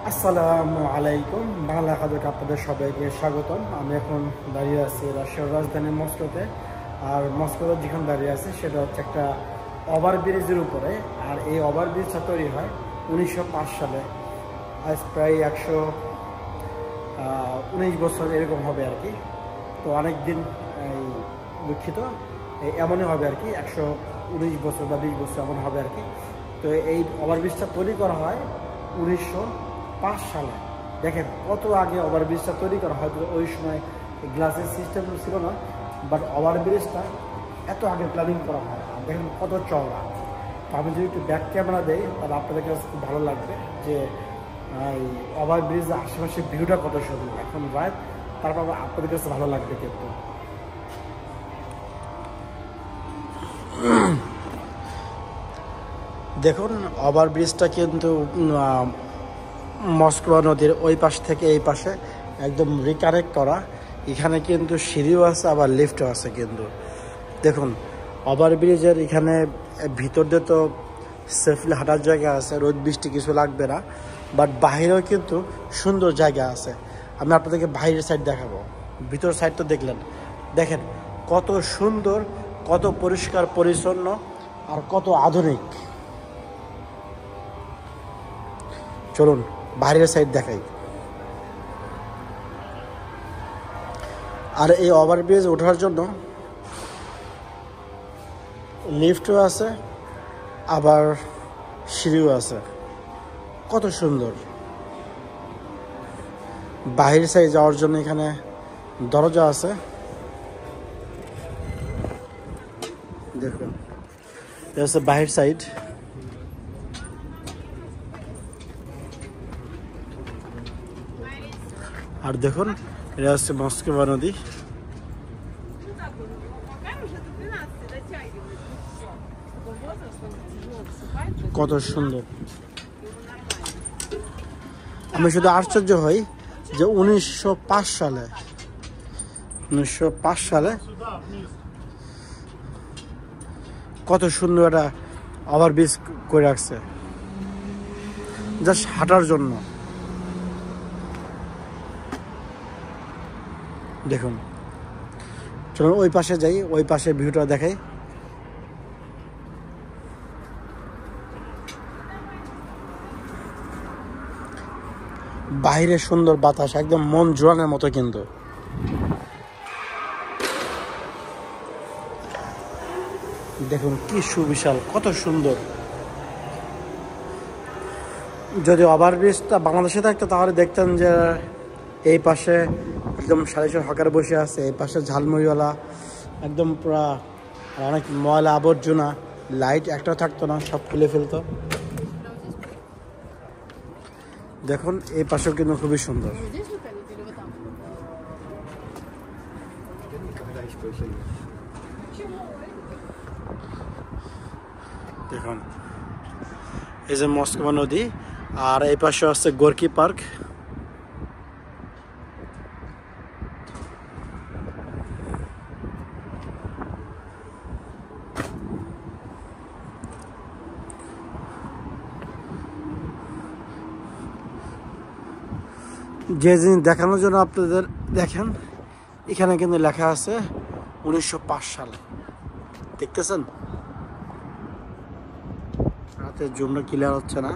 আসসালামু আলাইকুম। বাংলা খাদ্যকে আপনাদের সবাইকে স্বাগতম। আমি এখন দাঁড়িয়ে আছি রাশিয়ার রাজধানী মস্কোতে। আর মস্কোতে যেখানে দাঁড়িয়ে আছে সেটা হচ্ছে একটা ওভারব্রিজের উপরে। আর এই ওভারব্রিজটা তৈরি হয় 1905 সালে। আজ প্রায় 119 বছর এরকম হবে আর কি। তো অনেক দিন দুঃখিত, এমনই হবে আর কি, 119 বছর বা 20 বছর এমন হবে আর কি। তো এই ওভারব্রিজটা তৈরি করা হয় 1905 সালে। দেখেন কত আগে ওভারব্রিজটা তৈরি করা হয়। ওই সময় গ্লাসের সিস্টেম ছিল না, বাট ওভারব্রিজটা এত আগে প্ল্যানিং করা হয়। আর দেখেন কত চওড়া। তো আমি যদি একটু ব্যাক ক্যামেরা দেই তাহলে আপনাদের কাছে খুব ভালো লাগবে যে এই ওভারব্রিজের আশেপাশে ভিউটা কত সুন্দর। এখন রাইট, তারপর আপনাদের কাছে ভালো লাগবে কিন্তু। দেখুন ওভারব্রিজটা কিন্তু মস্কো নদীর ওই পাশ থেকে এই পাশে একদম রিকানেক্ট করা। এখানে কিন্তু সিঁড়িও আছে, আবার লিফটও আছে কিন্তু। দেখুন ওভারব্রিজের এখানে ভিতর দিয়ে তো সেফলি হাঁটার জায়গা আছে, রোদ বৃষ্টি কিছু লাগবে না, বাট বাহিরেও কিন্তু সুন্দর জায়গা আছে। আমি আপনাদেরকে বাইরের সাইড দেখাবো। ভিতর সাইড তো দেখলেন, দেখেন কত সুন্দর, কত পরিষ্কার পরিচ্ছন্ন আর কত আধুনিক। চলুন বাইরের সাইড দেখাই। আর এই ওভারব্রিজ ওঠার জন্য লিফটও আছে, আবার সিঁড়িও আছে। কত সুন্দর। বাহির সাইড যাওয়ার জন্য এখানে দরজা আছে। দেখুন এটা হচ্ছে বাহির সাইড। আর দেখুন এটা হচ্ছে মস্কোভা নদী। কত সুন্দর। আমি শুধু আশ্চর্য হই যে 1905 সালে কত সুন্দর একটা ওভারব্রিজ করে রাখছে জাস্ট হাঁটার জন্য। দেখুন চলুন ওই পাশে যাই, ওই পাশে ভিউটা দেখাই। বাইরে সুন্দর বাতাস, একদম মন জোড়ানোর মতো কিন্তু। দেখুন কি সুবিশাল, কত সুন্দর। যদি ওভারব্রিজটা বাংলাদেশে থাকতো তাহলে দেখতেন যে এই পাশে একদম সারিসার হকার বসে আছে, এই পাশে ঝালমুড়িওয়ালা, একদম পুরা অনেক ময়লা আবর্জনা, লাইট একটাও থাকতো না, সব খুলে ফেলতো। দেখুন এই পাশেও কিন্তু খুবই সুন্দর। দেখুন এই যে মস্কোভা নদী, আর এই পাশে আছে গোর্কি পার্ক। যে জিনিস দেখানোর জন্য আপনাদের দেখেন, এখানে কিন্তু লেখা আছে 1905 সালে। দেখতেছেন রাতে জুমটা ক্লিয়ার হচ্ছে না।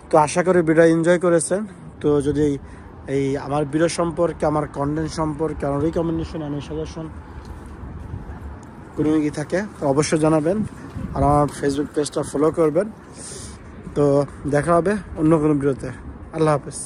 তো আশা করি ভিডিও এনজয় করেছেন। তো যদি এই আমার ভিডিও সম্পর্কে, আমার কন্টেন্ট সম্পর্কে, আমার রিকমেন্ডেশন, আমি সাজেশন কোনো কি থাকে তো অবশ্যই জানাবেন। আর আমার ফেসবুক পেজটা ফলো করবেন। তো দেখা হবে অন্য কোনো ভিডিওতে। আল্লাহ হাফেজ।